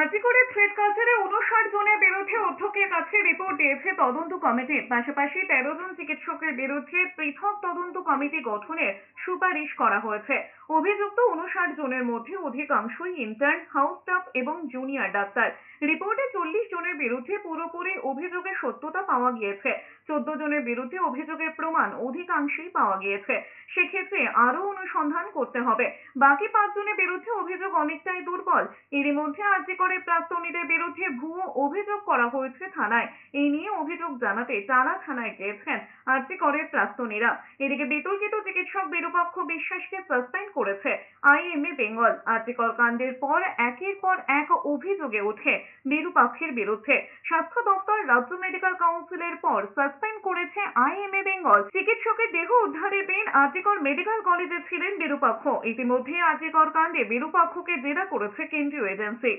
আজিকরে thread কালচারে 59 জনের বিরুদ্ধে অধ্যক্ষের কাছে রিপোর্ট দিয়েছে তদন্ত কমিটি। পাশাপাশি 13 জন চিকিৎসকের বিরুদ্ধে পৃথক তদন্ত কমিটি গঠনের সুপারিশ করা হয়েছে। অভিযুক্ত 59 জনের মধ্যে অধিকাংশই ইন্টার্ন, হাউস স্টাফ এবং জুনিয়র ডাক্তার। রিপোর্টে 40 জনের বিরুদ্ধে পুরোপুরি অভিযোগের সত্যতা পাওয়া গিয়েছে। 14 জনের বিরুদ্ধে অভিযোগের প্রমাণ অধিকাংশই পাওয়া গিয়েছে। সেক্ষেত্রে আরো অনুসন্ধান করতে হবে। বাকি 5 জনের বিরুদ্ধে অভিযোগ অনেকটাই দুর্বল। এরই মধ্যে আজিকরে প্রাক্তনীদের বিরুদ্ধে ভুয়ো অভিযোগ করা হয়েছে থানায়। এই নিয়ে অভিযোগ জানাতে টানা থানায় গিয়েছেন আজিকরের প্রাক্তনীরা। এদিকে বিতর্কিত চিকিৎসক বিরূপাক্ষ বিশ্বাসকে সাসপেন্ড করেছে আইএমএ বেঙ্গল। আজিকর কাণ্ডের পর একের পর এক অভিযোগে ওঠে বিরূপাক্ষের বিরুদ্ধে। স্বাস্থ্য দপ্তর, রাজ্য মেডিকেল কাউন্সিলের পর সাসপেন্ড করেছে আইএমএ বেঙ্গল। চিকিৎসকের দেহ উদ্ধারের দিন আজিকর মেডিকেল কলেজে ছিলেন বিরূপাক্ষ। ইতিমধ্যে আজিকর কাণ্ডে বিরূপাক্ষকে জেরা করেছে কেন্দ্রীয় এজেন্সি।